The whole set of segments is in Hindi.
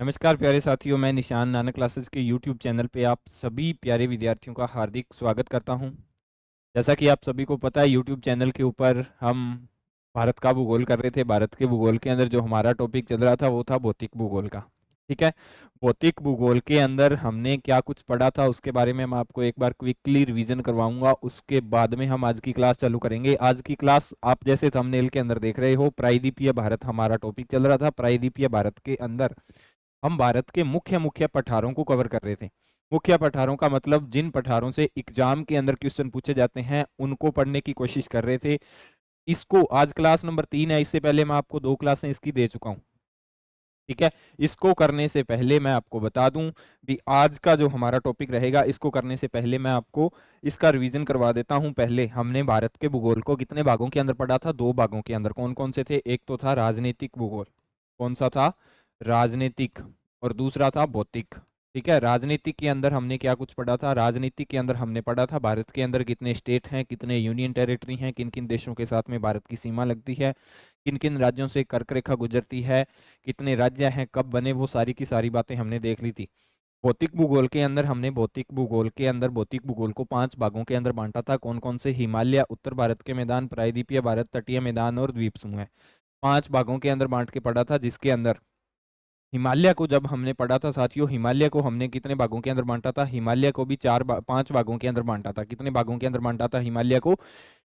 नमस्कार प्यारे साथियों, मैं निशान नानक क्लासेस के यूट्यूब चैनल पे आप सभी प्यारे विद्यार्थियों का हार्दिक स्वागत करता हूं। जैसा कि आप सभी को पता है, यूट्यूब चैनल के ऊपर हम भारत का भूगोल कर रहे थे। भारत के भूगोल के अंदर जो हमारा टॉपिक चल रहा था वो था भौतिक भूगोल का। ठीक है, भौतिक भूगोल के अंदर हमने क्या कुछ पढ़ा था उसके बारे में मैं आपको एक बार क्विकली रिवीजन करवाऊंगा। उसके बाद में हम आज की क्लास चालू करेंगे। आज की क्लास आप जैसे थंबनेल के अंदर देख रहे हो, प्रायद्वीपीय भारत हमारा टॉपिक चल रहा था। प्रायद्वीपीय भारत के अंदर हम भारत के मुख्य मुख्य पठारों को कवर कर रहे थे। मुख्य पठारों का मतलब जिन पठारों से एग्जाम के अंदर क्वेश्चन पूछे जाते हैं उनको पढ़ने की कोशिश कर रहे थे। इसको आज क्लास नंबर 3 है, इससे पहले मैं आपको 2 क्लासें इसकी दे चुका हूँ। ठीक है, इसको करने से पहले मैं आपको बता दूं भी आज का जो हमारा टॉपिक रहेगा, इसको करने से पहले मैं आपको इसका रिवीजन करवा देता हूं। पहले हमने भारत के भूगोल को कितने भागों के अंदर पढ़ा था? 2 भागों के अंदर। कौन कौन से थे? एक तो था राजनीतिक भूगोल। कौन सा था? राजनीतिक। और दूसरा था भौतिक। ठीक है, राजनीति के अंदर हमने क्या कुछ पढ़ा था? राजनीति के अंदर हमने पढ़ा था भारत के अंदर कितने स्टेट हैं, कितने यूनियन टेरिटरी हैं, किन किन देशों के साथ में भारत की सीमा लगती है, किन किन राज्यों से कर्क रेखा गुजरती है, कितने राज्य हैं, कब बने, वो सारी की सारी बातें हमने देख ली थी। भौतिक भूगोल के अंदर हमने भौतिक भूगोल के अंदर भौतिक भूगोल को 5 भागों के अंदर बांटा था। कौन कौन से? हिमालय, उत्तर भारत के मैदान, प्रायद्वीपीय भारत, तटीय मैदान और द्वीप समूह। 5 भागों के अंदर बांट के पढ़ा था, जिसके अंदर हिमालय को जब हमने पढ़ा था साथियों, हिमालय को हमने कितने भागों के अंदर बांटा था? हिमालय को भी 5 भागों के अंदर बांटा था। कितने भागों के अंदर बांटा था हिमालय को?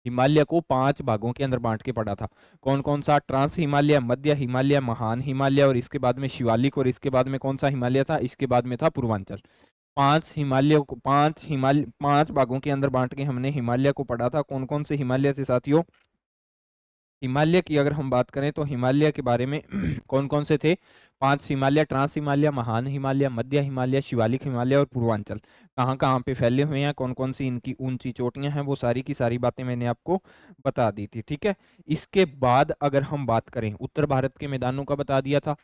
हिमालय को 5 भागों के अंदर बांट के पढ़ा था। कौन कौन सा? ट्रांस हिमालय, मध्य हिमालय, महान हिमालय और इसके बाद में शिवालिक, और इसके बाद में कौन सा हिमालय था? इसके बाद में था पूर्वांचल। 5 हिमालय को 5 भागों के अंदर बांट के हमने हिमालय को पढ़ा था। कौन कौन से हिमालय थे साथियों? हिमालय की अगर हम बात करें तो हिमालय के बारे में कौन कौन से थे? 5 हिमालय, ट्रांस हिमालय, महान हिमालय, मध्य हिमालय, शिवालिक हिमालय और पूर्वांचल। कहाँ कहाँ पे फैले हुए हैं, कौन कौन सी इनकी ऊंची चोटियां हैं, वो सारी की सारी बातें मैंने आपको बता दी थी। ठीक है, इसके बाद अगर हम बात करें उत्तर भारत के मैदानों का, बता दिया था।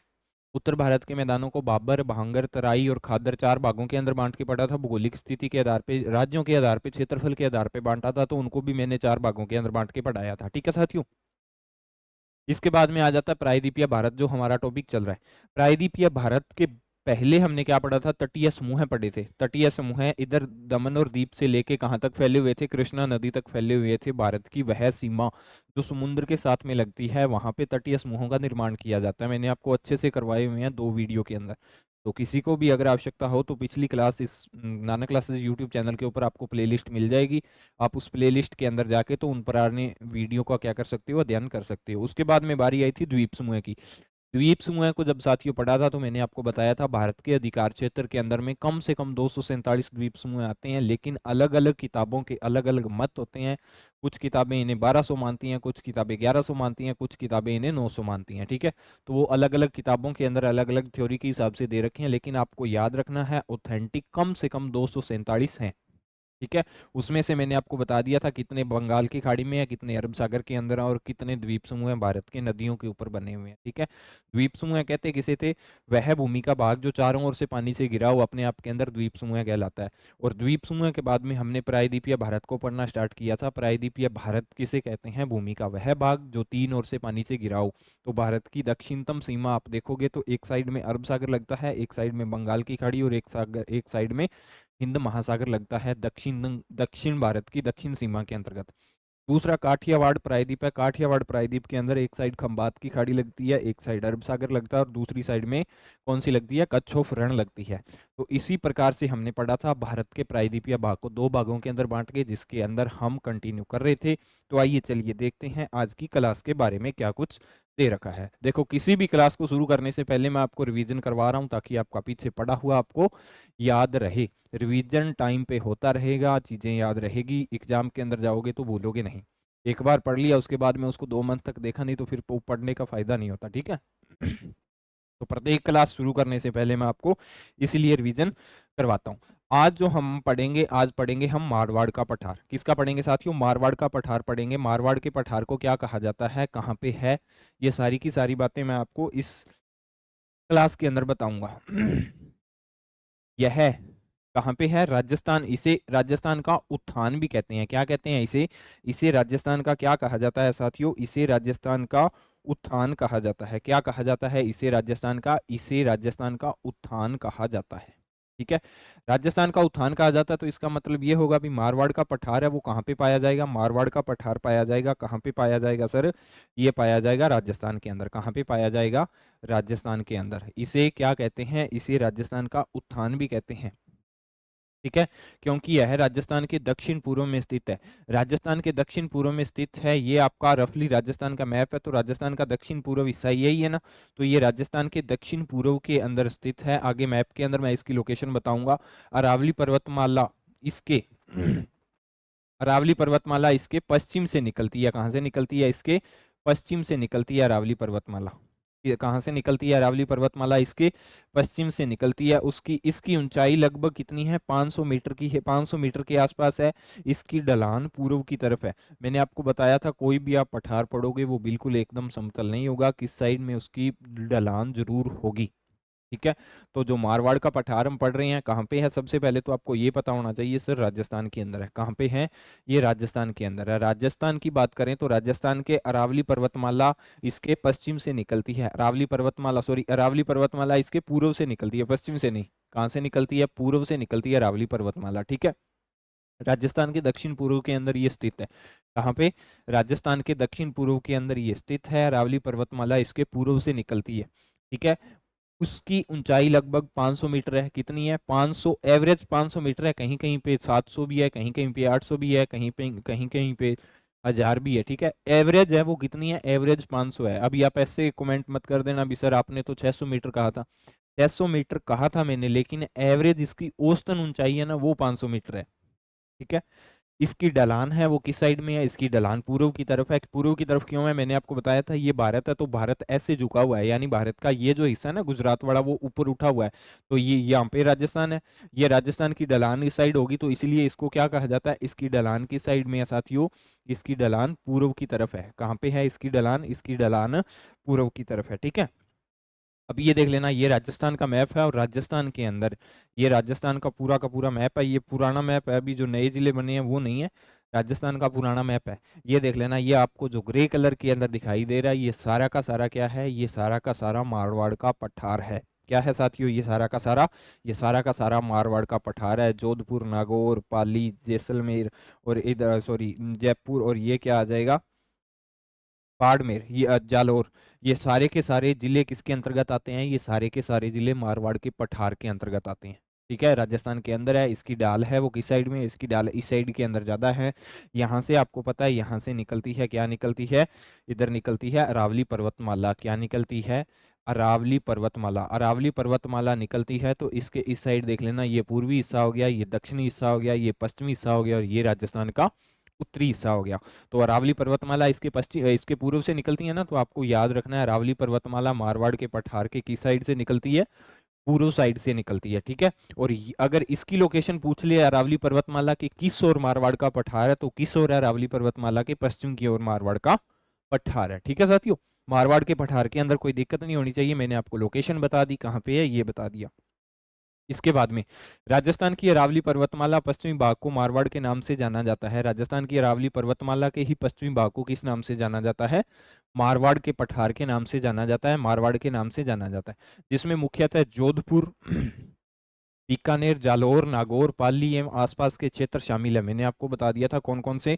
उत्तर भारत के मैदानों को बाबर, भांगर, तराई और खादर 4 भागों के अंदर बांट के पढ़ा था। भौगोलिक स्थिति के आधार पे, राज्यों के आधार पे, क्षेत्रफल के आधार पे बांटा था, तो उनको भी मैंने 4 भागों के अंदर बांट के पढ़ाया था। ठीक है साथियों, इसके बाद में आ जाता है प्रायद्वीपीय भारत, जो हमारा टॉपिक चल रहा है। प्रायद्वीपीय भारत के पहले हमने क्या पढ़ा था? तटीय समूह पढ़े थे। तटीय समूह इधर दमन और दीप से लेके कहाँ तक फैले हुए थे? कृष्णा नदी तक फैले हुए थे। भारत की वह सीमा जो समुद्र के साथ में लगती है, वहां पे तटीय समूहों का निर्माण किया जाता है। मैंने आपको अच्छे से करवाए हुए हैं 2 वीडियो के अंदर। तो किसी को भी अगर आवश्यकता हो तो पिछली क्लास इस नानक क्लासेस यूट्यूब चैनल के ऊपर आपको प्लेलिस्ट मिल जाएगी। आप उस प्लेलिस्ट के अंदर जाके तो उन पुराने वीडियो का क्या कर सकते हो? अध्ययन कर सकते हो। उसके बाद में बारी आई थी द्वीप समूह की। द्वीप समूह को जब साथियों पढ़ा था तो मैंने आपको बताया था भारत के अधिकार क्षेत्र के अंदर में कम से कम 247 द्वीप समूह आते हैं, लेकिन अलग अलग किताबों के अलग अलग मत होते हैं। कुछ किताबें इन्हें 1200 मानती हैं, कुछ किताबें 1100 मानती हैं, कुछ किताबें इन्हें 900 मानती हैं। ठीक है, तो वो अलग अलग किताबों के अंदर अलग अलग थ्योरी के हिसाब से दे रखे हैं, लेकिन आपको याद रखना है ऑथेंटिक कम से कम 247 हैं। ठीक है, उसमें से मैंने आपको बता दिया था कितने बंगाल की खाड़ी में है, कितने अरब सागर के अंदर है और कितने द्वीप समूह हैं भारत के नदियों के ऊपर बने हुए हैं। ठीक है, द्वीप समूह कहते किसे थे? वह भूमि का भाग जो चारों ओर से पानी से घिरा हुआ अपने आप के अंदर द्वीप समूह कहलाता है। और द्वीप समूह के बाद में हमने प्रायद्वीपीय भारत को पढ़ना स्टार्ट किया था। प्रायद्वीपीय भारत किसे कहते हैं? भूमि का वह भाग जो 3 ओर से पानी से घिरा हो। तो भारत की दक्षिणतम सीमा आप देखोगे तो एक साइड में अरब सागर लगता है, एक साइड में बंगाल की खाड़ी और एक साइड में हिंद महासागर लगता है, दक्षिण दक्षिण भारत की दक्षिण सीमा के अंतर्गत। दूसरा काठियावाड़ प्रायद्वीप है। काठियावाड़ प्रायद्वीप के अंदर एक साइड खंबात की खाड़ी लगती है, एक साइड अरब सागर लगता है और दूसरी साइड में कौन सी लगती है? कच्छोफ रण लगती है। तो इसी प्रकार से हमने पढ़ा था भारत के प्रायद्वीपीय भाग को 2 भागों के अंदर बांट के, जिसके अंदर हम कंटिन्यू कर रहे थे। तो आइए चलिए देखते हैं आज की क्लास के बारे में क्या कुछ दे रखा है। देखो, किसी भी क्लास को शुरू करने से पहले मैं आपको रिवीजन करवा रहा हूं ताकि आपका पीछे पढ़ा हुआ आपको याद रहे। रिवीजन टाइम पे होता रहेगा, चीजें याद रहेगी, एग्जाम के अंदर जाओगे तो भूलोगे नहीं। एक बार पढ़ लिया उसके बाद में उसको 2 मंथ तक देखा नहीं तो फिर पढ़ने का फायदा नहीं होता। ठीक है, तो प्रत्येक क्लास शुरू करने से पहले मैं आपको इसीलिए रिवीजन करवाता हूँ। आज जो हम पढ़ेंगे, आज पढ़ेंगे हम मारवाड़ का पठार। किसका पढ़ेंगे साथियों? मारवाड़ का पठार पढ़ेंगे। मारवाड़ के पठार को क्या कहा जाता है, कहाँ पे है, ये सारी की सारी बातें मैं आपको इस क्लास के अंदर बताऊंगा। यह कहाँ पे है? राजस्थान। इसे राजस्थान का उत्थान भी कहते हैं। क्या कहते हैं इसे? इसे राजस्थान का क्या कहा जाता है साथियों? इसे राजस्थान का उत्थान कहा जाता है। क्या कहा जाता है इसे? राजस्थान का, इसे राजस्थान का उत्थान कहा जाता है। ठीक है, राजस्थान का उत्थान कहा जाता है, तो इसका मतलब ये होगा भी मारवाड़ का पठार है वो कहाँ पे पाया जाएगा? मारवाड़ का पठार पाया जाएगा कहाँ पे पाया जाएगा सर? ये पाया जाएगा राजस्थान के अंदर। कहाँ पे पाया जाएगा? राजस्थान के अंदर। इसे क्या कहते हैं? इसे राजस्थान का उत्थान भी कहते हैं। ठीक है, क्योंकि यह राजस्थान के दक्षिण पूर्व में स्थित है। राजस्थान के दक्षिण पूर्व में स्थित है, ये आपका रफली राजस्थान का मैप है, तो राजस्थान का दक्षिण पूर्व हिस्सा यही है ना, तो ये राजस्थान के दक्षिण पूर्व के अंदर स्थित है। आगे मैप के अंदर मैं इसकी लोकेशन बताऊंगा। अरावली पर्वतमाला इसके अरावली पर्वतमाला इसके पश्चिम से निकलती है। कहाँ से निकलती है? इसके पश्चिम से निकलती है अरावली पर्वतमाला। ये कहाँ से निकलती है? अरावली पर्वतमाला इसके पश्चिम से निकलती है। उसकी इसकी ऊंचाई लगभग कितनी है? 500 मीटर की है, 500 मीटर के आसपास है। इसकी ढलान पूर्व की तरफ है। मैंने आपको बताया था कोई भी आप पठार पढ़ोगे वो बिल्कुल एकदम समतल नहीं होगा, किस साइड में उसकी ढलान जरूर होगी। ठीक है, तो जो मारवाड़ का पठार हम पढ़ रहे हैं कहाँ पे है? सबसे पहले तो आपको ये पता होना चाहिए सर राजस्थान के अंदर है। कहाँ पे है? ये राजस्थान के अंदर है। राजस्थान की बात करें तो राजस्थान के अरावली पर्वतमाला इसके पश्चिम से निकलती है। अरावली पर्वतमाला, सॉरी, अरावली पर्वतमाला इसके पूर्व से निकलती है, पश्चिम से नहीं। कहाँ से निकलती है? पूर्व से निकलती है अरावली पर्वतमाला। ठीक है, राजस्थान के दक्षिण पूर्व के अंदर ये स्थित है। कहाँ पे? राजस्थान के दक्षिण पूर्व के अंदर ये स्थित है। अरावली पर्वतमाला इसके पूर्व से निकलती है। ठीक है, उसकी ऊंचाई लगभग 500 मीटर है। कितनी है? 500, एवरेज 500 मीटर है। कहीं कहीं पे 700 भी है, कहीं कहीं पे 800 भी है, कहीं पे 1000 भी है। ठीक है, एवरेज है वो कितनी है? एवरेज 500 है। अभी आप ऐसे कमेंट मत कर देना अभी सर आपने तो 600 मीटर कहा था। 600 मीटर कहा था मैंने, लेकिन एवरेज इसकी औसतन ऊंचाई है ना वो 500 मीटर है। ठीक है, इसकी ढलान है वो किस साइड में है? इसकी ढलान पूर्व की तरफ है। पूर्व की तरफ क्यों है? मैंने आपको बताया था ये भारत है, तो भारत ऐसे झुका हुआ है, यानी भारत का ये जो हिस्सा है ना गुजरात वाला वो ऊपर उठा हुआ है, तो ये यहाँ पे राजस्थान है। ये राजस्थान की ढलान इस साइड होगी, तो इसलिए इसको क्या कहा जाता है? इसकी ढलान की साइड में है साथियों, इसकी ढलान पूर्व की तरफ है। कहाँ पे है इसकी ढलान? इसकी ढलान पूर्व की तरफ है। ठीक है, अब ये देख लेना, ये राजस्थान का मैप है और राजस्थान के अंदर ये राजस्थान का पूरा मैप है। ये पुराना मैप है, अभी जो नए जिले बने हैं वो नहीं है, राजस्थान का पुराना मैप है। ये देख लेना, ये आपको जो ग्रे कलर के अंदर दिखाई दे रहा है ये सारा का सारा क्या है? ये सारा का सारा मारवाड़ का पठार है। क्या है साथियों? ये सारा का सारा, ये सारा का सारा मारवाड़ का पठार है। जोधपुर, नागौर, पाली, जैसलमेर और इधर सॉरी जयपुर, और ये क्या आ जाएगा? बाड़मेर, ये जालौर, ये सारे के सारे जिले किसके अंतर्गत आते हैं? ये सारे के सारे जिले मारवाड़ के पठार के अंतर्गत आते हैं। ठीक है, राजस्थान के अंदर है। इसकी डाल है वो किस साइड में? इसकी डाल इस साइड के अंदर ज्यादा है। यहाँ से आपको पता है, यहाँ से निकलती है, क्या निकलती है? इधर निकलती है अरावली पर्वतमाला। क्या निकलती है? अरावली पर्वतमाला। अरावली पर्वतमाला निकलती है, तो इसके इस साइड देख लेना, ये पूर्वी हिस्सा हो गया, ये दक्षिणी हिस्सा हो गया, ये पश्चिमी हिस्सा हो गया, और ये राजस्थान का उत्तरी हिस्सा हो गया। तो अरावली पर्वतमाला इसके पश्चिम इसके पूर्व से निकलती है ना, तो आपको याद रखना है अरावली पर्वतमाला मारवाड़ के पठार के किस साइड से निकलती है? पूर्व साइड से निकलती है। ठीक है, और अगर इसकी लोकेशन पूछ ले अरावली पर्वतमाला के किस ओर मारवाड़ का पठार है, तो किस ओर है? अरावली पर्वतमाला के पश्चिम की ओर मारवाड़ का पठार है। ठीक है साथियों, मारवाड़ के पठार के अंदर कोई दिक्कत नहीं होनी चाहिए। मैंने आपको लोकेशन बता दी, कहाँ पे है ये बता दिया। इसके बाद में राजस्थान की अरावली पर्वतमाला पश्चिमी भाग को मारवाड़ के नाम से जाना जाता है। राजस्थान की अरावली पर्वतमाला के ही पश्चिमी भाग को किस नाम से जाना जाता है? मारवाड़ के पठार के नाम से जाना जाता है, मारवाड़ के नाम से जाना जाता है, जिसमें मुख्यतः जोधपुर, बीकानेर, जालौर, नागौर, पाली एवं आसपास के क्षेत्र शामिल है। मैंने आपको बता दिया था कौन कौन से।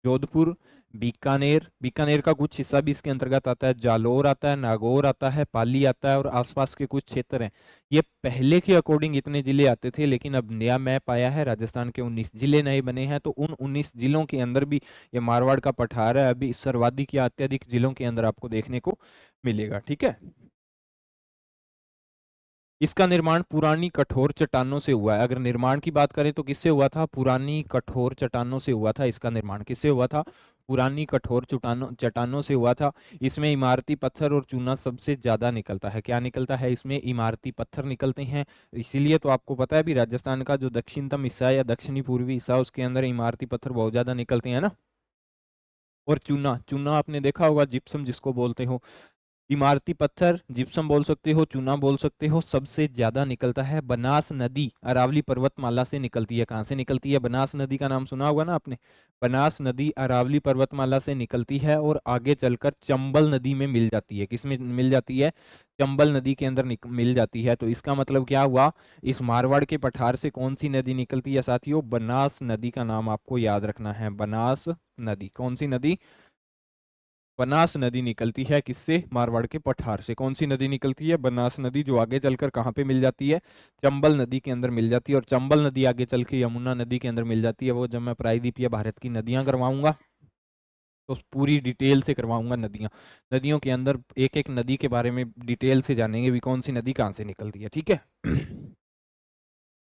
जोधपुर, बीकानेर, बीकानेर का कुछ हिस्सा भी इसके अंतर्गत आता है, जालौर आता है, नागौर आता है, पाली आता है, और आसपास के कुछ क्षेत्र हैं। ये पहले के अकॉर्डिंग इतने जिले आते थे, लेकिन अब नया मैप आया है, राजस्थान के 19 जिले नए बने हैं, तो उन 19 जिलों के अंदर भी ये मारवाड़ का पठार है अभी सर्वाधिक या अत्यधिक जिलों के अंदर आपको देखने को मिलेगा। ठीक है, इसका निर्माण पुरानी कठोर चट्टानों से हुआ है। अगर निर्माण की बात करें तो किससे हुआ था? पुरानी कठोर चट्टानों से हुआ था। इसका निर्माण किससे हुआ था? पुरानी कठोर चट्टानों चट्टानों से हुआ था। इसमें इमारती पत्थर और चूना सबसे ज्यादा निकलता है। क्या निकलता है? इसमें इमारती पत्थर निकलते हैं। इसीलिए तो आपको पता है भी राजस्थान का जो दक्षिणतम हिस्सा है या दक्षिणी पूर्वी हिस्सा उसके अंदर इमारती पत्थर बहुत ज्यादा निकलते हैं ना। और चूना, चूना आपने देखा होगा, जिप्सम जिसको बोलते हो, इमारती पत्थर, जिप्सम बोल सकते हो, चूना बोल सकते हो, सबसे ज्यादा निकलता है बनास नदी अरावली पर्वतमाला से निकलती है। कहाँ से निकलती है? बनास नदी का नाम सुना होगा ना आपने। बनास नदी अरावली पर्वतमाला से निकलती है और आगे चलकर चंबल नदी में मिल जाती है। किस में मिल जाती है? चंबल नदी के अंदर मिल जाती है। तो इसका मतलब क्या हुआ? इस मारवाड़ के पठार से कौन सी नदी निकलती है साथियों? बनास नदी का नाम आपको याद रखना है। बनास नदी। कौन सी नदी? बनास नदी निकलती है किससे? मारवाड़ के पठार से। कौन सी नदी निकलती है? बनास नदी, जो आगे चलकर कहाँ पे मिल जाती है? चंबल नदी के अंदर मिल जाती है। और चंबल नदी आगे चल के यमुना नदी के अंदर मिल जाती है। वो जब मैं प्रायद्वीप या भारत की नदियां करवाऊंगा तो उस पूरी डिटेल से करवाऊंगा। नदियां, नदियों के अंदर एक एक नदी के बारे में डिटेल से जानेंगे भी कौन सी नदी कहाँ से निकलती है। ठीक है।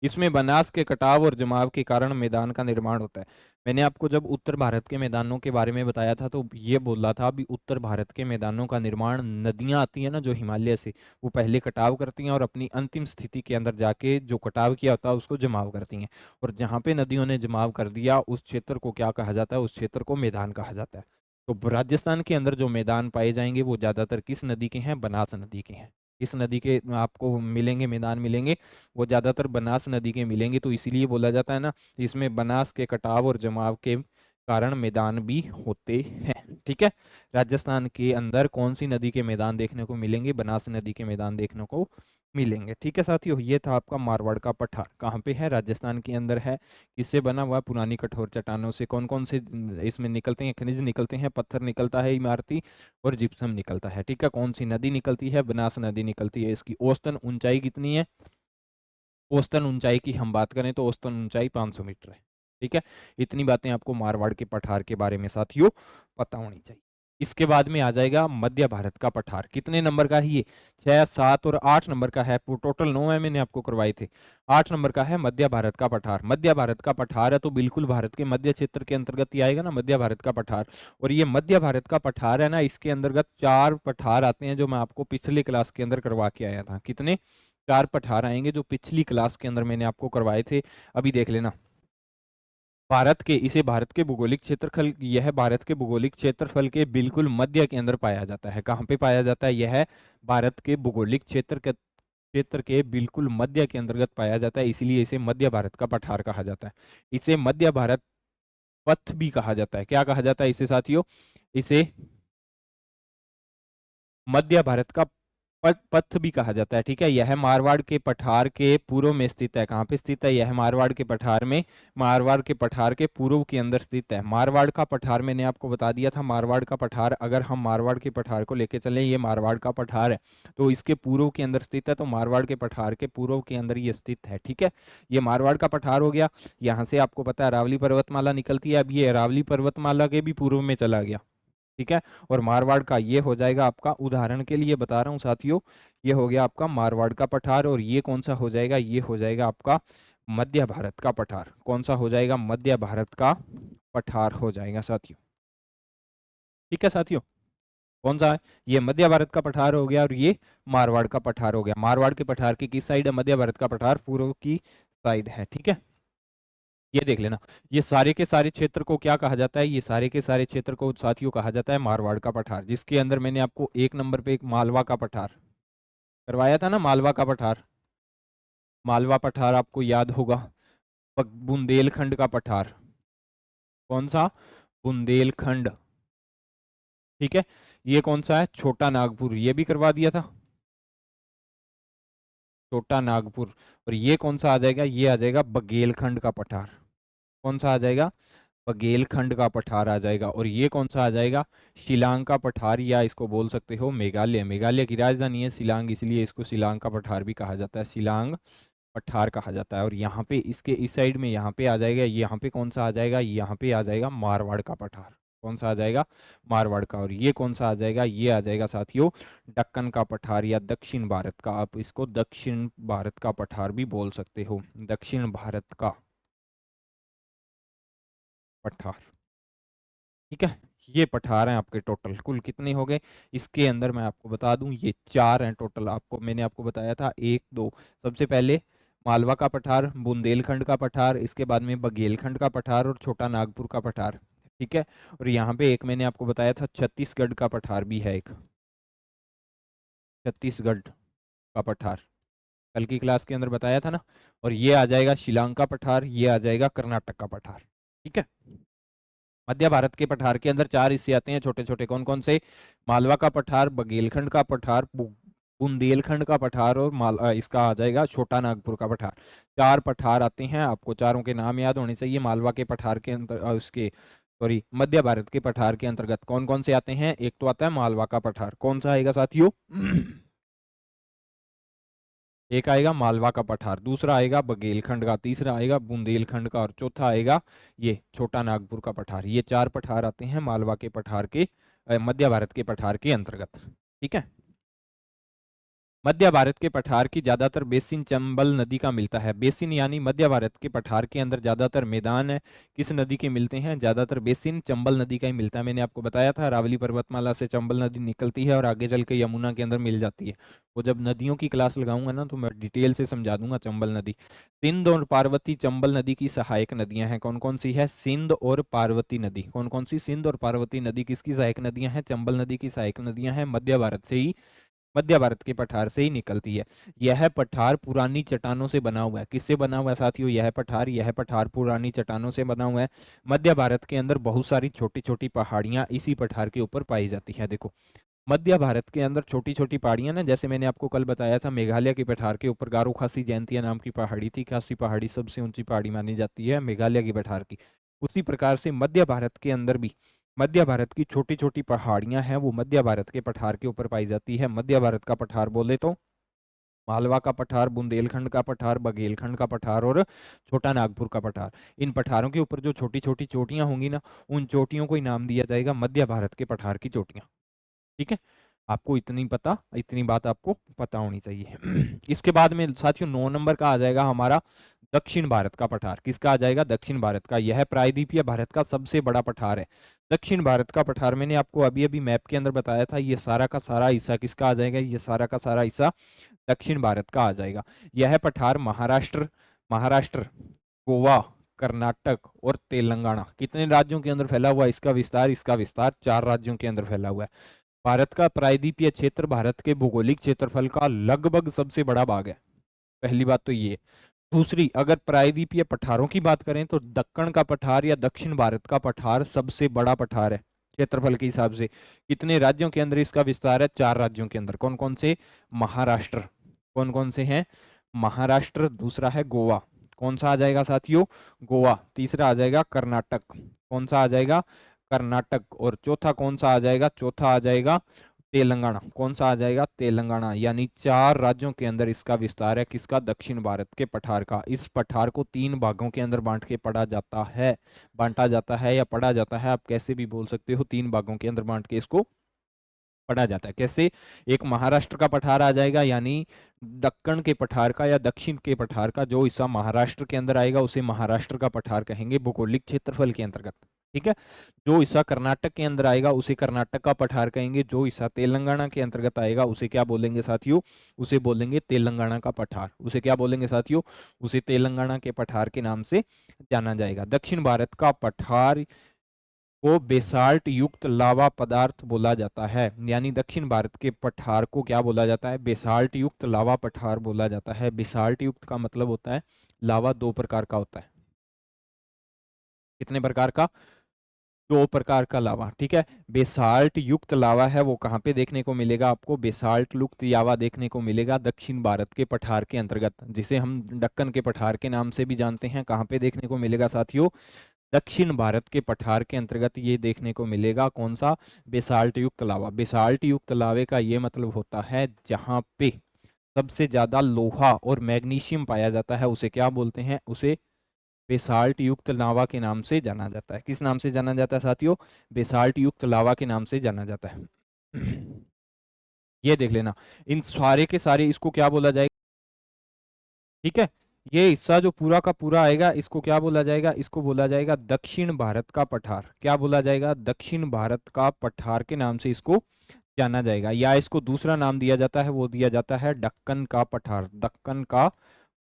इसमें बनास के कटाव और जमाव के कारण मैदान का निर्माण होता है। मैंने आपको जब उत्तर भारत के मैदानों के बारे में बताया था तो ये बोला था भी उत्तर भारत के मैदानों का निर्माण, नदियां आती हैं ना जो हिमालय से, वो पहले कटाव करती हैं और अपनी अंतिम स्थिति के अंदर जाके जो कटाव किया होता है उसको जमाव करती हैं। और जहाँ पे नदियों ने जमाव कर दिया उस क्षेत्र को क्या कहा जाता है? उस क्षेत्र को मैदान कहा जाता है। तो राजस्थान के अंदर जो मैदान पाए जाएंगे वो ज्यादातर किस नदी के हैं? बनास नदी के हैं। किस नदी के आपको मिलेंगे, मैदान मिलेंगे? वो ज्यादातर बनास नदी के मिलेंगे। तो इसीलिए बोला जाता है ना, इसमें बनास के कटाव और जमाव के कारण मैदान भी होते हैं। ठीक है। राजस्थान के अंदर कौन सी नदी के मैदान देखने को मिलेंगे? बनास नदी के मैदान देखने को मिलेंगे। ठीक है साथियों, ये था आपका मारवाड़ का पठार। कहाँ पे है? राजस्थान के अंदर है। किससे बना हुआ? पुरानी कठोर चट्टानों से। कौन कौन से इसमें निकलते हैं? खनिज निकलते हैं, पत्थर निकलता है इमारती, और जिप्सम निकलता है। ठीक है। कौन सी नदी निकलती है? बनास नदी निकलती है। इसकी औसतन ऊंचाई कितनी है? औसतन ऊंचाई की हम बात करें तो औसतन ऊंचाई 500 मीटर है। ठीक है। इतनी बातें आपको मारवाड़ के पठार के बारे में साथियों पता होनी चाहिए। इसके बाद में आ जाएगा मध्य भारत का पठार। कितने नंबर का है ये? 6, 7 और 8 नंबर का है। टोटल 9 है, मैंने आपको करवाए थे। 8 नंबर का है मध्य भारत का पठार। मध्य भारत का पठार है तो बिल्कुल भारत के मध्य क्षेत्र के अंतर्गत ही आएगा ना मध्य भारत का पठार। और ये मध्य भारत का पठार है ना, इसके अंतर्गत 4 पठार आते हैं जो मैं आपको पिछले क्लास के अंदर करवा के आया था। कितने? 4 पठार आएंगे जो पिछली क्लास के अंदर मैंने आपको करवाए थे। अभी देख लेना। भारत के, इसे भारत के भौगोलिक क्षेत्रफल, यह भारत के भौगोलिक क्षेत्रफल के बिल्कुल मध्य के अंदर पाया जाता है। कहाँ पे पाया जाता है? यह भारत के भौगोलिक क्षेत्र के बिल्कुल मध्य के अंतर्गत पाया जाता है। इसीलिए इसे मध्य भारत का पठार कहा जाता है। इसे मध्य भारत पथ भी कहा जाता है। क्या कहा जाता है इसे साथियों? इसे मध्य भारत का पथ भी कहा जाता है। ठीक है। यह मारवाड़ के पठार के पूर्व में स्थित है। कहाँ पे स्थित है? यह मारवाड़ के पठार में, मारवाड़ के पठार के पूर्व के अंदर स्थित है। मारवाड़ का पठार मैंने आपको बता दिया था। मारवाड़ का पठार, अगर हम मारवाड़ के पठार को लेके चलें, ये मारवाड़ का पठार है तो इसके पूर्व के अंदर स्थित है। तो मारवाड़ के पठार के पूर्व के अंदर ये स्थित है। ठीक है। ये मारवाड़ का पठार हो गया। यहाँ से आपको पता है अरावली पर्वतमाला निकलती है। अब ये अरावली पर्वतमाला के भी पूर्व में चला गया। ठीक है। और मारवाड़ का ये हो जाएगा आपका, उदाहरण के लिए बता रहा हूँ साथियों, ये हो गया आपका मारवाड़ का पठार। और ये कौन सा हो जाएगा? ये हो जाएगा आपका मध्य भारत का पठार। कौन सा हो जाएगा? मध्य भारत का पठार हो जाएगा साथियों। ठीक है साथियों। कौन सा है? ये मध्य भारत का पठार हो गया और ये मारवाड़ का पठार हो गया। मारवाड़ के पठार की किस साइड है? मध्य भारत का पठार पूर्व की साइड है। ठीक है। ये देख लेना। ये सारे के सारे क्षेत्र को क्या कहा जाता है? ये सारे के सारे क्षेत्र को साथियों कहा जाता है मारवाड़ का पठार, जिसके अंदर मैंने आपको 1 नंबर पे एक मालवा का पठार करवाया था ना। मालवा का पठार, मालवा पठार आपको याद होगा। बुंदेलखंड का पठार। कौन सा? बुंदेलखंड। ठीक है। ये कौन सा है? छोटा नागपुर, ये भी करवा दिया था, छोटा नागपुर। और ये कौन सा आ जाएगा? ये आ जाएगा बघेलखंड का पठार। कौन सा आ जाएगा? बघेलखंड का पठार आ जाएगा। और ये कौन सा आ जाएगा? शिलांग का पठार, या इसको बोल सकते हो मेघालय। मेघालय की राजधानी है शिलांग, इसलिए इसको शिलांग का पठार भी कहा जाता है, शिलांग पठार कहा जाता है। और यहाँ पे इसके इस साइड में यहाँ पे आ जाएगा, यहाँ पे कौन सा आ जाएगा? यहाँ पे आ जाएगा मारवाड़ का पठार। कौन सा आ जाएगा? मारवाड़ का। और ये कौन सा आ जाएगा? ये आ जाएगा साथियों दक्कन का पठार, या दक्षिण भारत का। आप इसको दक्षिण भारत का पठार भी बोल सकते हो, दक्षिण भारत का पठार। ठीक है। ये पठार हैं आपके। टोटल कुल कितने हो गए? इसके अंदर मैं आपको बता दूं ये 4 हैं टोटल। आपको मैंने आपको बताया था 1, 2। सबसे पहले मालवा का पठार, बुंदेलखंड का पठार, इसके बाद में बघेलखंड का पठार और छोटा नागपुर का पठार। ठीक है। और यहाँ पे एक मैंने आपको बताया था छत्तीसगढ़ का पठार भी है एक। छत्तीसगढ़ का पठार, कल की क्लास के अंदर बताया था ना। और ये आ जाएगा शिलांग का पठार, ये आ जाएगा कर्नाटक का पठार। ठीक है, मध्य भारत के पठार के अंदर 4 हिस्से आते हैं छोटे छोटे, कौन कौन से? मालवा का पठार, बघेलखंड का पठार, बुंदेलखंड का पठार और इसका आ जाएगा छोटा नागपुर का पठार। 4 पठार आते हैं, आपको चारों के नाम याद होने चाहिए। मालवा के पठार के अंतर उसके सॉरी मध्य भारत के पठार के अंतर्गत कौन कौन से आते हैं? एक तो आता है मालवा का पठार, कौन सा आएगा साथियों? एक आएगा मालवा का पठार, दूसरा आएगा बघेलखंड का, तीसरा आएगा बुंदेलखंड का और चौथा आएगा ये छोटा नागपुर का पठार। ये 4 पठार आते हैं मालवा के पठार के मध्य भारत के पठार के अंतर्गत। ठीक है, मध्य भारत के पठार की ज्यादातर बेसिन चंबल नदी का मिलता है। बेसिन यानी मध्य भारत के पठार के अंदर ज्यादातर मैदान है किस नदी के मिलते हैं? ज्यादातर बेसिन चंबल नदी का ही मिलता है। मैंने आपको बताया था रावली पर्वतमाला से चंबल नदी निकलती है और आगे चल के यमुना के अंदर मिल जाती है। वो जब नदियों की क्लास लगाऊंगा ना तो मैं डिटेल से समझा दूंगा चंबल नदी। सिंध और पार्वती चंबल नदी की सहायक नदियां हैं। कौन कौन सी है? सिंध और पार्वती नदी। कौन कौन सी? सिंध और पार्वती नदी किसकी सहायक नदियां हैं? चंबल नदी की सहायक नदियां हैं। मध्य भारत से ही, मध्य भारत के पठार से ही निकलती है। यह पठार पुरानी चट्टानों से बना हुआ है। किससे बना हुआ है साथियों? यह पठार पुरानी चट्टानों से बना हुआ है। मध्य भारत के अंदर बहुत सारी छोटी छोटी पहाड़ियां इसी पठार के ऊपर पाई जाती है। देखो, मध्य भारत के अंदर छोटी छोटी पहाड़ियां ना, जैसे मैंने आपको कल बताया था मेघालय के पठार के ऊपर गारो खासी जयंतिया नाम की पहाड़ी थी। खासी पहाड़ी सबसे ऊंची पहाड़ी मानी जाती है मेघालय के पठार की। उसी प्रकार से मध्य भारत के अंदर भी मध्य भारत की छोटी छोटी पहाड़ियां हैं, वो मध्य भारत के पठार के ऊपर पाई जाती है। मध्य भारत का पठार बोले तो मालवा का पठार, बुंदेलखंड का पठार, बघेलखंड का पठार और छोटा नागपुर का पठार। इन पठारों के ऊपर जो छोटी छोटी चोटियां होंगी ना, उन चोटियों को ही नाम दिया जाएगा मध्य भारत के पठार की चोटियां। ठीक है, आपको इतनी बात आपको पता होनी चाहिए। इसके बाद में साथियों 9 नंबर का आ जाएगा हमारा दक्षिण भारत का पठार। किसका आ जाएगा? दक्षिण भारत का। यह प्रायद्वीपीय भारत का सबसे बड़ा पठार है। दक्षिण भारत का पठार मैंने आपको अभी अभी मैप के अंदर बताया था। ये सारा का सारा हिस्सा किसका आ जाएगा? ये सारा का सारा हिस्सा दक्षिण भारत का आ जाएगा। यह पठार महाराष्ट्र, गोवा, कर्नाटक और तेलंगाना, कितने राज्यों के अंदर फैला हुआ? इसका विस्तार 4 राज्यों के अंदर फैला हुआ है। भारत का प्रायद्वीपीय क्षेत्र भारत के भौगोलिक क्षेत्रफल का लगभग सबसे बड़ा भाग है। पहली बात तो ये। दूसरी, अगर प्रायद्वीपीय पठारों की बात करें तो दक्कन का पठार या दक्षिण भारत का पठार सबसे बड़ा पठार है क्षेत्रफल के हिसाब से। कितने राज्यों के अंदर इसका विस्तार है? 4 राज्यों के अंदर। कौन कौन से? महाराष्ट्र। कौन कौन से हैं? महाराष्ट्र, दूसरा है गोवा। कौन सा आ जाएगा साथियों? गोवा। तीसरा आ जाएगा कर्नाटक। कौन सा आ जाएगा? कर्नाटक। और चौथा कौन सा आ जाएगा? चौथा आ जाएगा तेलंगाना। कौन सा आ जाएगा? तेलंगाना। यानी 4 राज्यों के अंदर इसका विस्तार है। किसका? दक्षिण भारत के पठार का। इस पठार को 3 भागों के अंदर बांटा जाता है या पढ़ा जाता है, आप कैसे भी बोल सकते हो। 3 भागों के अंदर बांट के इसको पढ़ा जाता है। कैसे? एक महाराष्ट्र का पठार आ जाएगा, यानी दक्कन के पठार का या दक्षिण के पठार का जो हिस्सा महाराष्ट्र के अंदर आएगा उसे महाराष्ट्र का पठार कहेंगे भौगोलिक क्षेत्रफल के अंतर्गत। ठीक है, जो हिस्सा कर्नाटक के अंदर आएगा उसे कर्नाटक का पठार कहेंगे। जो हिस्सा तेलंगाना के अंतर्गत आएगा उसे क्या बोलेंगे साथियों? उसे बोलेंगे तेलंगाना का पठार। उसे क्या बोलेंगे साथियों? उसे तेलंगाना के पठार के नाम से जाना जाएगा। दक्षिण भारत का पठार को बेसाल्ट युक्त लावा पदार्थ बोला जाता है। यानी दक्षिण भारत के पठार को क्या बोला जाता है? बेसाल्ट युक्त लावा पठार बोला जाता है। बेसाल्ट युक्त का मतलब होता है लावा 2 प्रकार का होता है। कितने प्रकार का? 2 प्रकार का लावा। ठीक है, बेसाल्ट युक्त लावा है वो कहाँ पे देखने को मिलेगा आपको? बेसाल्ट युक्त लावा देखने को मिलेगा दक्षिण भारत के पठार के अंतर्गत, जिसे हम दक्कन के पठार के नाम से भी जानते हैं। कहाँ पे देखने को मिलेगा साथियों? दक्षिण भारत के पठार के अंतर्गत ये देखने को मिलेगा। कौन सा? बेसाल्ट युक्त लावा। बेसाल्ट युक्त लावे का ये मतलब होता है जहां पे सबसे ज्यादा लोहा और मैग्नीशियम पाया जाता है, उसे क्या बोलते हैं? उसे बेसाल्ट युक्त लावा के नाम से जाना जाता है। किस नाम से जाना जाता है साथियों? बेसाल्ट युक्त लावा के नाम से जाना जाता है। ये देख लेना, इन सारे के सारे इसको क्या बोला जाएगा? ठीक है, ये हिस्सा जो पूरा का पूरा आएगा इसको क्या बोला जाएगा? इसको बोला जाएगा दक्षिण भारत का पठार। क्या बोला जाएगा? दक्षिण भारत का पठार के नाम से इसको जाना जाएगा। या इसको दूसरा नाम दिया जाता है, वो दिया जाता है दक्कन का पठार। दक्कन का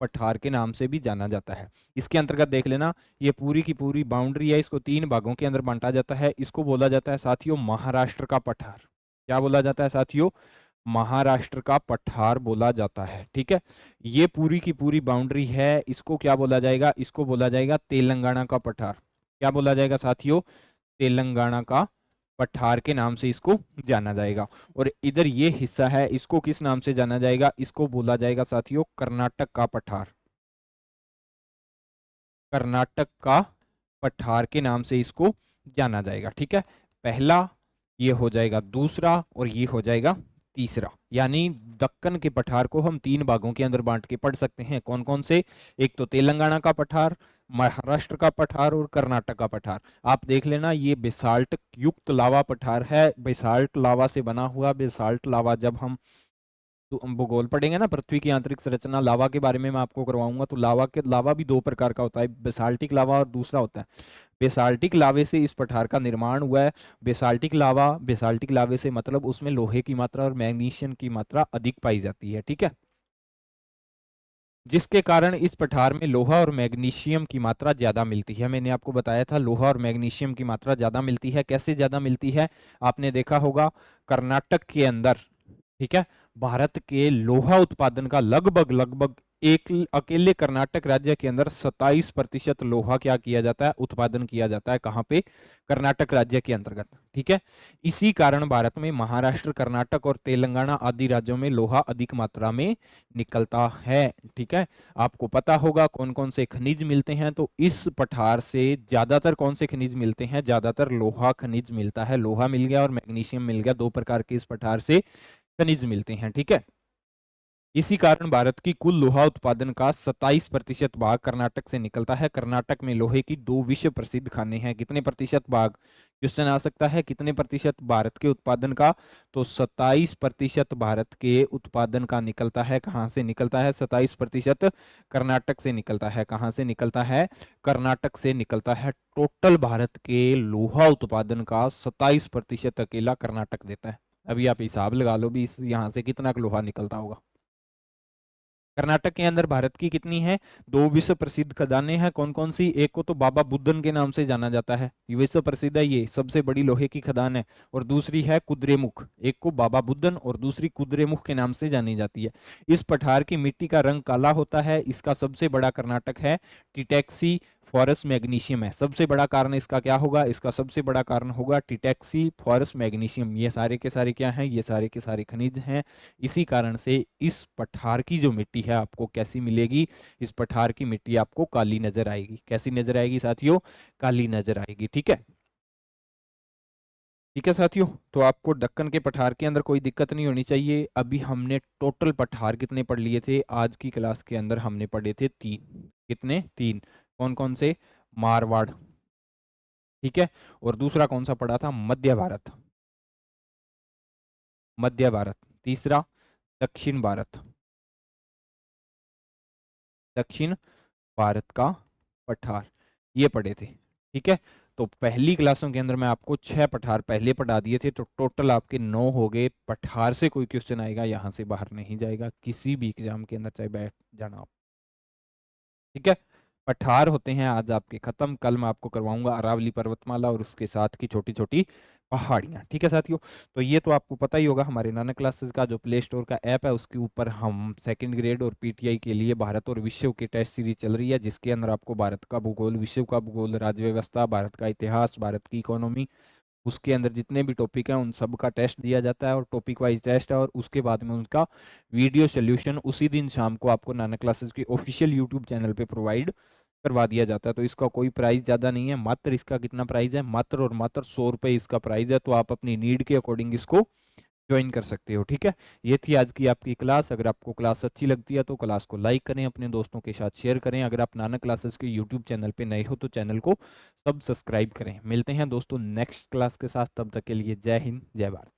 पठार के नाम से भी जाना जाता है। इसके अंतर्गत देख लेना, ये पूरी की पूरी बाउंड्री है, इसको 3 भागों के अंदर बांटा जाता है। इसको बोला जाता है साथियों महाराष्ट्र का पठार। क्या बोला जाता है साथियों? महाराष्ट्र का पठार बोला जाता है। ठीक है, ये पूरी की पूरी बाउंड्री है, इसको क्या बोला जाएगा, इसको बोला जाएगा तेलंगाना का पठार। क्या बोला जाएगा साथियों, तेलंगाना का पठार के नाम से इसको जाना जाएगा। और इधर ये हिस्सा है, इसको किस नाम से जाना जाएगा, इसको बोला जाएगा साथियों कर्नाटक का पठार। कर्नाटक का पठार के नाम से इसको जाना जाएगा। ठीक है, पहला ये हो जाएगा, दूसरा और ये हो जाएगा तीसरा। यानी दक्कन के पठार को हम 3 भागों के अंदर बांट के पढ़ सकते हैं। कौन कौन से, एक तो तेलंगाना का पठार, महाराष्ट्र का पठार और कर्नाटक का पठार। आप देख लेना, ये बेसाल्ट युक्त लावा पठार है, बेसाल्ट लावा से बना हुआ। बेसाल्ट लावा जब हम भूगोल पढ़ेंगे ना, पृथ्वी की आंतरिक संरचना लावा के बारे में मैं आपको करवाऊंगा, तो लावा भी 2 प्रकार का होता है, बेसाल्टिक लावा और दूसरा होता है। बेसाल्टिक लावे से इस पठार का निर्माण हुआ है। बेसाल्टिक लावे से मतलब उसमें लोहे की मात्रा और मैग्नीशियम की मात्रा अधिक पाई जाती है। ठीक है, जिसके कारण इस पठार में लोहा और मैग्नीशियम की मात्रा ज्यादा मिलती है। मैंने आपको बताया था लोहा और मैग्नीशियम की मात्रा ज्यादा मिलती है। कैसे ज्यादा मिलती है, आपने देखा होगा कर्नाटक के अंदर, ठीक है, भारत के लोहा उत्पादन का लगभग लगभग एक अकेले कर्नाटक राज्य के अंदर 27% लोहा क्या किया जाता है, उत्पादन किया जाता है। कहां पे, कर्नाटक राज्य के अंतर्गत। ठीक है, इसी कारण भारत में महाराष्ट्र, कर्नाटक और तेलंगाना आदि राज्यों में लोहा अधिक मात्रा में निकलता है। ठीक है, आपको पता होगा कौन कौन से खनिज मिलते हैं, तो इस पठार से ज्यादातर कौन से खनिज मिलते हैं, ज्यादातर लोहा खनिज मिलता है। लोहा मिल गया और मैग्नीशियम मिल गया, 2 प्रकार के इस पठार से खनिज मिलते हैं। ठीक है, इसी कारण भारत की कुल लोहा उत्पादन का 27% भाग कर्नाटक से निकलता है। कर्नाटक में लोहे की 2 विश्व प्रसिद्ध खानें हैं। कितने प्रतिशत भाग, क्वेश्चन आ सकता है, कितने प्रतिशत भारत के उत्पादन का, तो 27% भारत के उत्पादन का निकलता है। कहां से निकलता है, 27% कर्नाटक से निकलता है। कहां से निकलता है, कर्नाटक से निकलता है। टोटल भारत के लोहा उत्पादन का 27% अकेला कर्नाटक देता है। अभी आप हिसाब लगा लो भी इस यहाँ से कितना लोहा निकलता होगा। कर्नाटक के अंदर भारत की कितनी है, 2 विश्व प्रसिद्ध खदानें हैं। कौन कौन सी, एक को तो बाबा बुदन के नाम से जाना जाता है, ये विश्व प्रसिद्ध है, ये सबसे बड़ी लोहे की खदान है। और दूसरी है कुद्रेमुख, एक को बाबा बुदन और दूसरी कुद्रेमुख के नाम से जानी जाती है। इस पठार की मिट्टी का रंग काला होता है। इसका सबसे बड़ा कर्नाटक है टिटैक्सी फॉरस मैग्नीशियम है। सबसे बड़ा कारण इसका क्या होगा, इसका सबसे बड़ा कारण होगा टिटैक्सी फॉरस मैग्नीशियम। ये सारे के सारे क्या हैं, ये सारे के सारे खनिज हैं। इसी कारण से इस पठार की जो मिट्टी है आपको कैसी मिलेगी, इस पठार की मिट्टी आपको काली नजर आएगी। कैसी नजर आएगी साथियों, काली नजर आएगी। ठीक है, ठीक है साथियों, तो आपको दक्कन के पठार के अंदर कोई दिक्कत नहीं होनी चाहिए। अभी हमने टोटल पठार कितने पढ़ लिए थे, आज की क्लास के अंदर हमने पढ़े थे 3। कितने, 3। कौन कौन से, मारवाड़, ठीक है, और दूसरा कौन सा पढ़ा था, मध्य भारत, मध्य भारत। तीसरा दक्षिण भारत, दक्षिण भारत का पठार, ये पढ़े थे। ठीक है, तो पहली क्लासों के अंदर मैं आपको 6 पठार पहले पढ़ा दिए थे, तो टोटल आपके 9 हो गए। पठार से कोई क्वेश्चन आएगा यहाँ से बाहर नहीं जाएगा किसी भी एग्जाम के अंदर, चाहे बैठ जाना आप। ठीक है, पठार होते हैं आज आपके खत्म। कल मैं आपको करवाऊंगा अरावली पर्वतमाला और उसके साथ की छोटी छोटी पहाड़ियाँ। ठीक है साथियों, तो ये तो आपको पता ही होगा, हमारे नानक क्लासेस का जो प्ले स्टोर का ऐप है उसके ऊपर हम 2nd ग्रेड और पीटीआई के लिए भारत और विश्व की टेस्ट सीरीज चल रही है, जिसके अंदर आपको भारत का भूगोल, विश्व का भूगोल, राज्य व्यवस्था, भारत का इतिहास, भारत की इकोनॉमी, उसके अंदर जितने भी टॉपिक हैं उन सब का टेस्ट दिया जाता है, और टॉपिक वाइज टेस्ट है, और उसके बाद में उनका वीडियो सोल्यूशन उसी दिन शाम को आपको नानक क्लासेस के ऑफिशियल यूट्यूब चैनल पे प्रोवाइड करवा दिया जाता है। तो इसका कोई प्राइस ज़्यादा नहीं है, मात्र इसका कितना प्राइस है, मात्र और मात्र 100 रुपये इसका प्राइस है। तो आप अपनी नीड के अकॉर्डिंग इसको ज्वाइन कर सकते हो। ठीक है, ये थी आज की आपकी क्लास। अगर आपको क्लास अच्छी लगती है तो क्लास को लाइक करें, अपने दोस्तों के साथ शेयर करें। अगर आप नानक क्लासेस के यूट्यूब चैनल पे नए हो तो चैनल को सब्सक्राइब करें। मिलते हैं दोस्तों नेक्स्ट क्लास के साथ, तब तक के लिए जय हिंद, जय भारत।